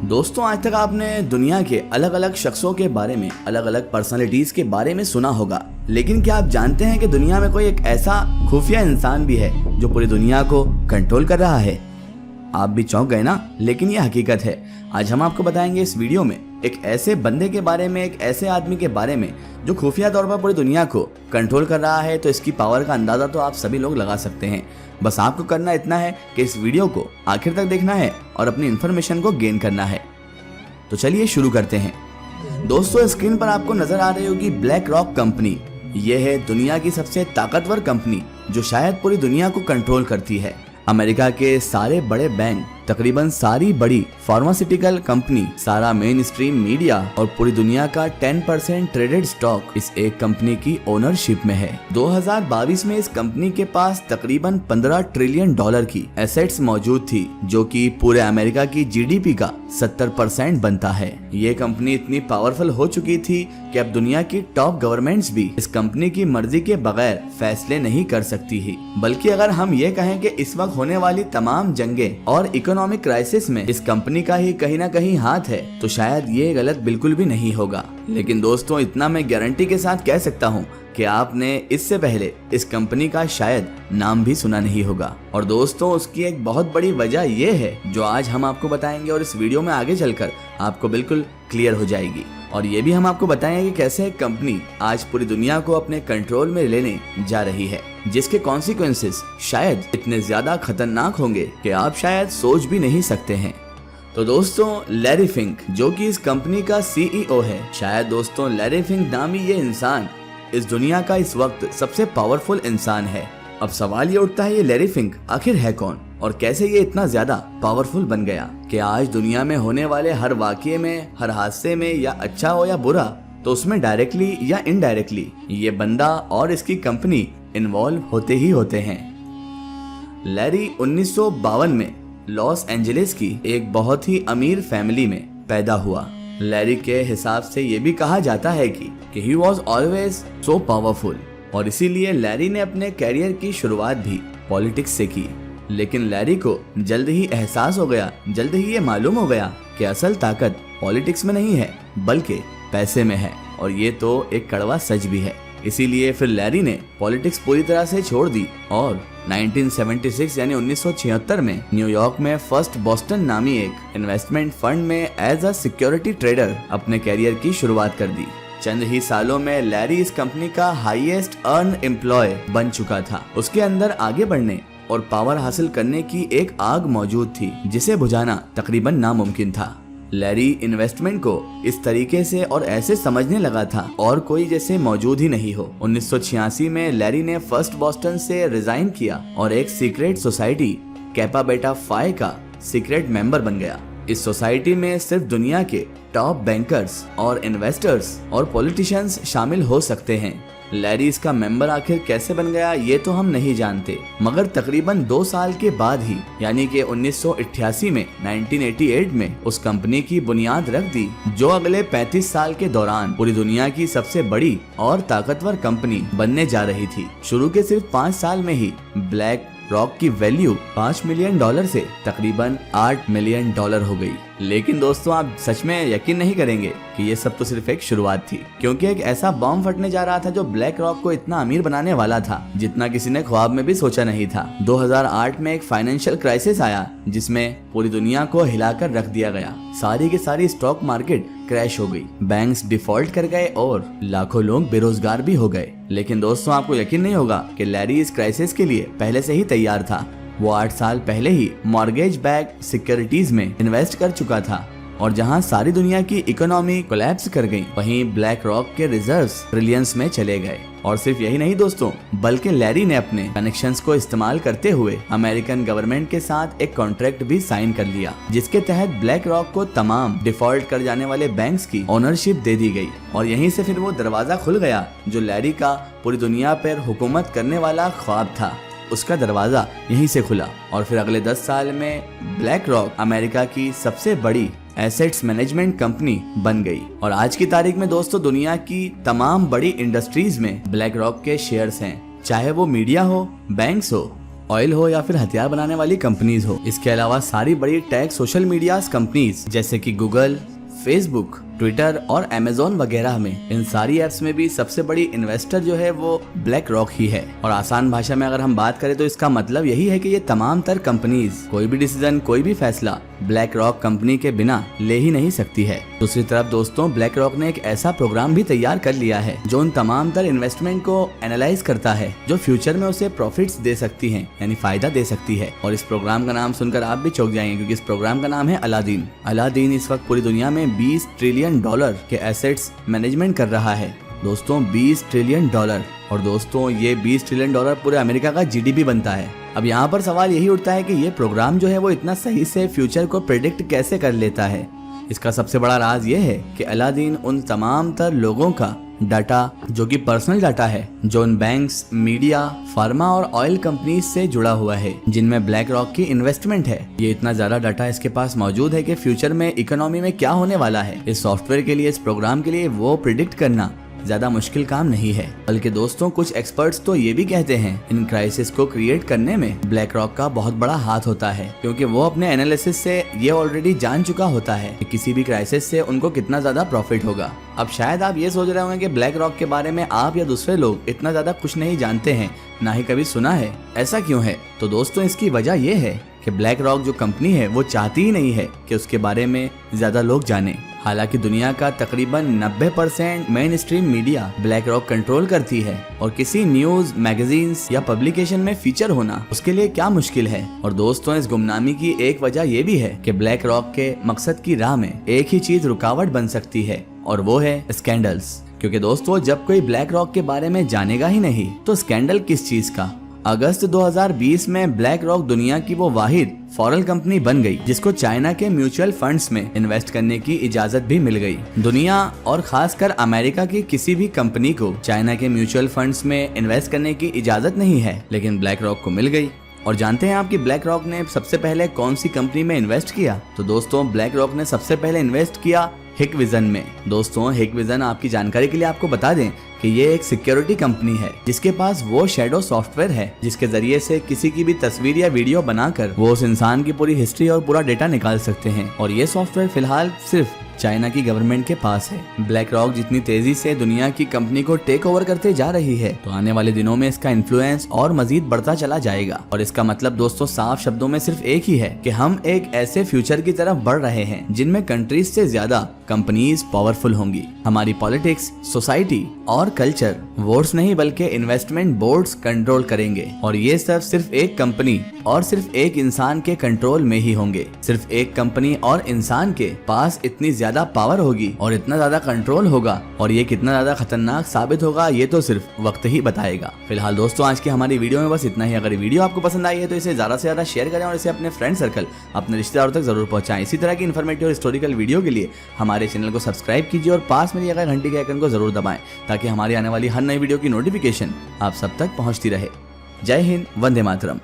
दोस्तों, आज तक आपने दुनिया के अलग अलग शख्सों के बारे में, अलग अलग पर्सनालिटीज के बारे में सुना होगा, लेकिन क्या आप जानते हैं कि दुनिया में कोई एक ऐसा खुफिया इंसान भी है जो पूरी दुनिया को कंट्रोल कर रहा है। आप भी चौंक गए ना, लेकिन ये हकीकत है। आज हम आपको बताएंगे इस वीडियो में एक ऐसे बंदे के बारे में, एक ऐसे आदमी के बारे में जो खुफिया तौर पर पूरी दुनिया को कंट्रोल कर रहा है। तो इसकी पावर का अंदाजा तो आप सभी लोग लगा सकते हैं। बस आपको करना इतना है कि इस वीडियो को आखिर तक देखना है और अपनी इन्फॉर्मेशन को गेन करना है। तो चलिए शुरू करते हैं। दोस्तों, स्क्रीन पर आपको नजर आ रही होगी ब्लैक रॉक कंपनी। यह है दुनिया की सबसे ताकतवर कंपनी जो शायद पूरी दुनिया को कंट्रोल करती है। अमेरिका के सारे बड़े बैंक, तकरीबन सारी बड़ी फार्मास्यूटिकल कंपनी, सारा मेन स्ट्रीम मीडिया और पूरी दुनिया का 10% ट्रेडेड स्टॉक इस एक कंपनी की ओनरशिप में है। 2022 में इस कंपनी के पास तकरीबन $15 ट्रिलियन की एसेट्स मौजूद थी, जो कि पूरे अमेरिका की जीडीपी का 70% बनता है। ये कंपनी इतनी पावरफुल हो चुकी थी कि अब दुनिया की टॉप गवर्नमेंट्स भी इस कंपनी की मर्जी के बगैर फैसले नहीं कर सकती ही। बल्कि अगर हम ये कहें कि इस वक्त होने वाली तमाम जंगें और इकोनॉमिक क्राइसिस में इस कंपनी का ही कहीं ना कहीं हाथ है, तो शायद ये गलत बिल्कुल भी नहीं होगा। लेकिन दोस्तों, इतना मैं गारंटी के साथ कह सकता हूँ कि आपने इससे पहले इस कंपनी का शायद नाम भी सुना नहीं होगा। और दोस्तों, उसकी एक बहुत बड़ी वजह ये है जो आज हम आपको बताएंगे और इस वीडियो में आगे चलकर आपको बिल्कुल क्लियर हो जाएगी। और ये भी हम आपको बताएंगे कि कैसे एक कंपनी आज पूरी दुनिया को अपने कंट्रोल में लेने जा रही है, जिसके कॉन्सिक्वेंसेस शायद इतने ज्यादा खतरनाक होंगे कि आप शायद सोच भी नहीं सकते हैं। तो दोस्तों, लैरी फिंक जो कि इस कंपनी का सीईओ है, शायद दोस्तों लैरी फिंक नामी ये इंसान इस दुनिया का इस वक्त सबसे पावरफुल इंसान है। अब सवाल ये उठता है, ये लैरी फिंक आखिर है कौन और कैसे ये इतना ज्यादा पावरफुल बन गया कि आज दुनिया में होने वाले हर वाकये में, हर हादसे में, या अच्छा हो या बुरा, तो उसमें डायरेक्टली या इनडायरेक्टली ये बंदा और इसकी कंपनी इन्वॉल्व होते ही होते हैं। लैरी 1952 में लॉस एंजलिस की एक बहुत ही अमीर फैमिली में पैदा हुआ। लैरी के हिसाब से ये भी कहा जाता है कि he was always so powerful, और इसीलिए लैरी ने अपने कैरियर की शुरुआत भी पॉलिटिक्स से की। लेकिन लैरी को जल्द ही एहसास हो गया, जल्द ही ये मालूम हो गया कि असल ताकत पॉलिटिक्स में नहीं है बल्कि पैसे में है। और ये तो एक कड़वा सच भी है। इसीलिए फिर लैरी ने पॉलिटिक्स पूरी तरह से छोड़ दी और 1976 यानी 1976 में न्यूयॉर्क में फर्स्ट बॉस्टन नामी एक इन्वेस्टमेंट फंड में एज अ सिक्योरिटी ट्रेडर अपने कैरियर की शुरुआत कर दी। चंद ही सालों में लैरी इस कंपनी का हाईएस्ट अर्न एम्प्लॉय बन चुका था। उसके अंदर आगे बढ़ने और पावर हासिल करने की एक आग मौजूद थी जिसे बुझाना तकरीबन नामुमकिन था। लैरी इन्वेस्टमेंट को इस तरीके से और ऐसे समझने लगा था और कोई जैसे मौजूद ही नहीं हो। 1986 में लैरी ने फर्स्ट बॉस्टन से रिजाइन किया और एक सीक्रेट सोसाइटी कैपा बेटा फाई का सीक्रेट मेंबर बन गया। इस सोसाइटी में सिर्फ दुनिया के टॉप बैंकर्स और इन्वेस्टर्स और पॉलिटिशियंस शामिल हो सकते हैं। लैरी इसका मेंबर आखिर कैसे बन गया ये तो हम नहीं जानते, मगर तकरीबन 2 साल के बाद ही यानी कि 1988 में 1988 में उस कंपनी की बुनियाद रख दी, जो अगले 35 साल के दौरान पूरी दुनिया की सबसे बड़ी और ताकतवर कंपनी बनने जा रही थी। शुरू के सिर्फ 5 साल में ही ब्लैक रॉक की वैल्यू $5 मिलियन से तकरीबन $8 मिलियन हो गई। लेकिन दोस्तों, आप सच में यकीन नहीं करेंगे कि ये सब तो सिर्फ एक शुरुआत थी, क्योंकि एक ऐसा बॉम्ब फटने जा रहा था जो ब्लैक रॉक को इतना अमीर बनाने वाला था जितना किसी ने ख्वाब में भी सोचा नहीं था। 2008 में एक फाइनेंशियल क्राइसिस आया जिसमें पूरी दुनिया को हिलाकर रख दिया गया। सारी की सारी स्टॉक मार्केट क्रैश हो गई, बैंक्स डिफॉल्ट कर गए और लाखों लोग बेरोजगार भी हो गए। लेकिन दोस्तों, आपको यकीन नहीं होगा कि लैरी इस क्राइसिस के लिए पहले से ही तैयार था। वो 8 साल पहले ही मॉर्गेज बैक्ड सिक्योरिटीज में इन्वेस्ट कर चुका था, और जहां सारी दुनिया की इकोनॉमी कोलैप्स कर गई, वहीं ब्लैक रॉक के रिजर्व्स ट्रिलियंस में चले गए। और सिर्फ यही नहीं दोस्तों, बल्कि लैरी ने अपने कनेक्शंस को इस्तेमाल करते हुए अमेरिकन गवर्नमेंट के साथ एक कॉन्ट्रैक्ट भी साइन कर लिया, जिसके तहत ब्लैक रॉक को तमाम डिफॉल्ट कर जाने वाले बैंक्स की ओनरशिप दे दी गई। और यहीं से फिर वो दरवाजा खुल गया जो लैरी का पूरी दुनिया पर हुकूमत करने वाला ख्वाब था, उसका दरवाजा यहीं से खुला। और फिर अगले 10 साल में ब्लैक रॉक अमेरिका की सबसे बड़ी एसेट्स मैनेजमेंट कंपनी बन गई। और आज की तारीख में दोस्तों, दुनिया की तमाम बड़ी इंडस्ट्रीज में ब्लैक रॉक के शेयर्स हैं, चाहे वो मीडिया हो, बैंक्स हो ऑयल हो या फिर हथियार बनाने वाली कंपनीज हो। इसके अलावा सारी बड़ी टेक सोशल मीडिया कंपनीज जैसे कि गूगल, फेसबुक, ट्विटर और अमेज़न वगैरह में, इन सारी एप्स में भी सबसे बड़ी इन्वेस्टर जो है वो ब्लैक रॉक ही है। और आसान भाषा में अगर हम बात करें तो इसका मतलब यही है कि ये तमाम तर कंपनीज कोई भी डिसीजन, कोई भी फैसला ब्लैक रॉक कंपनी के बिना ले ही नहीं सकती है। दूसरी तरफ दोस्तों, ब्लैक रॉक ने एक ऐसा प्रोग्राम भी तैयार कर लिया है जो उन तमाम तर इन्वेस्टमेंट को एनालाइज करता है जो फ्यूचर में उसे प्रॉफिट्स दे सकती है, यानी फायदा दे सकती है। और इस प्रोग्राम का नाम सुनकर आप भी चौंक जाएंगे क्योंकि इस प्रोग्राम का नाम है अलादीन। अलादीन इस वक्त पूरी दुनिया में $20 ट्रिलियन के एसेट्स मैनेजमेंट कर रहा है दोस्तों, $20 ट्रिलियन। और दोस्तों ये $20 ट्रिलियन पूरे अमेरिका का जीडीपी बनता है। अब यहाँ पर सवाल यही उठता है कि ये प्रोग्राम जो है वो इतना सही से फ्यूचर को प्रेडिक्ट कैसे कर लेता है। इसका सबसे बड़ा राज ये है कि अलादीन उन तमाम तर लोगों का डाटा जो कि पर्सनल डाटा है, जो उन बैंक्स, मीडिया, फार्मा और ऑयल कंपनीज से जुड़ा हुआ है जिनमें ब्लैक रॉक की इन्वेस्टमेंट है, ये इतना ज्यादा डाटा इसके पास मौजूद है कि फ्यूचर में इकोनॉमी में क्या होने वाला है, इस सॉफ्टवेयर के लिए, इस प्रोग्राम के लिए वो प्रिडिक्ट करना ज्यादा मुश्किल काम नहीं है। बल्कि दोस्तों कुछ एक्सपर्ट्स तो ये भी कहते हैं इन क्राइसिस को क्रिएट करने में ब्लैक रॉक का बहुत बड़ा हाथ होता है, क्योंकि वो अपने एनालिसिस से ये ऑलरेडी जान चुका होता है कि किसी भी क्राइसिस से उनको कितना ज्यादा प्रॉफिट होगा। अब शायद आप ये सोच रहे होंगे कि ब्लैक रॉक के बारे में आप या दूसरे लोग इतना ज्यादा कुछ नहीं जानते हैं, ना ही कभी सुना है। ऐसा क्यों है? तो दोस्तों इसकी वजह ये है कि ब्लैक रॉक जो कंपनी है वो चाहती ही नहीं है कि उसके बारे में ज्यादा लोग जाने। हालांकि दुनिया का तकरीबन 90% main stream media black rock control करती है और किसी न्यूज, मैगजीन्स या पब्लिकेशन में फीचर होना उसके लिए क्या मुश्किल है। और दोस्तों इस गुमनामी की एक वजह ये भी है कि ब्लैक रॉक के मकसद की राह में एक ही चीज रुकावट बन सकती है और वो है स्कैंडल्स। क्योंकि दोस्तों जब कोई ब्लैक रॉक के बारे में जानेगा ही नहीं तो स्कैंडल किस चीज का। अगस्त 2020 में ब्लैक रॉक दुनिया की वो वाहिद फॉरेन कंपनी बन गई जिसको चाइना के म्यूचुअल फंड्स में इन्वेस्ट करने की इजाजत भी मिल गई। दुनिया और खासकर अमेरिका की किसी भी कंपनी को चाइना के म्यूचुअल फंड्स में इन्वेस्ट करने की इजाजत नहीं है, लेकिन ब्लैक रॉक को मिल गई। और जानते हैं आप कि ब्लैक रॉक ने सबसे पहले कौन सी कंपनी में इन्वेस्ट किया? तो दोस्तों ब्लैक रॉक ने सबसे पहले इन्वेस्ट किया हिकविजन में। दोस्तों हिकविजन, आपकी जानकारी के लिए आपको बता दें कि ये एक सिक्योरिटी कंपनी है जिसके पास वो शैडो सॉफ्टवेयर है जिसके जरिए से किसी की भी तस्वीर या वीडियो बनाकर वो उस इंसान की पूरी हिस्ट्री और पूरा डेटा निकाल सकते हैं। और ये सॉफ्टवेयर फिलहाल सिर्फ चाइना की गवर्नमेंट के पास है। ब्लैक रॉक जितनी तेजी से दुनिया की कंपनी को टेक ओवर करते जा रही है तो आने वाले दिनों में इसका इन्फ्लुएंस और मजीद बढ़ता चला जाएगा। और इसका मतलब दोस्तों साफ शब्दों में सिर्फ एक ही है कि हम एक ऐसे फ्यूचर की तरफ बढ़ रहे हैं जिनमें कंट्रीज से ज्यादा कंपनीज पावरफुल होंगी। हमारी पॉलिटिक्स, सोसाइटी और कल्चर वोट्स नहीं बल्कि इन्वेस्टमेंट बोर्ड्स कंट्रोल करेंगे। और ये सब सिर्फ एक कंपनी और सिर्फ एक इंसान के कंट्रोल में ही होंगे। सिर्फ एक कंपनी और इंसान के पास इतनी ज्यादा पावर होगी और इतना ज्यादा कंट्रोल होगा, और ये कितना ज्यादा खतरनाक साबित होगा ये तो सिर्फ वक्त ही बताएगा। फिलहाल दोस्तों आज की हमारी वीडियो में बस इतना ही। अगर वीडियो आपको पसंद आई है तो इसे ज्यादा से ज्यादा शेयर करें और इसे अपने फ्रेंड सर्कल, अपने रिश्तेदारों तक जरूर पहुंचाएं। इसी तरह की इन्फॉर्मेटिव और हिस्टोरिकल वीडियो के लिए हमारे चैनल को सब्सक्राइब कीजिए और पास में दिए गए घंटी के आइकन को जरूर दबाएं ताकि हमारी आने वाली हर नई वीडियो की नोटिफिकेशन आप सब तक पहुंचती रहे। जय हिंद, वंदे मातरम।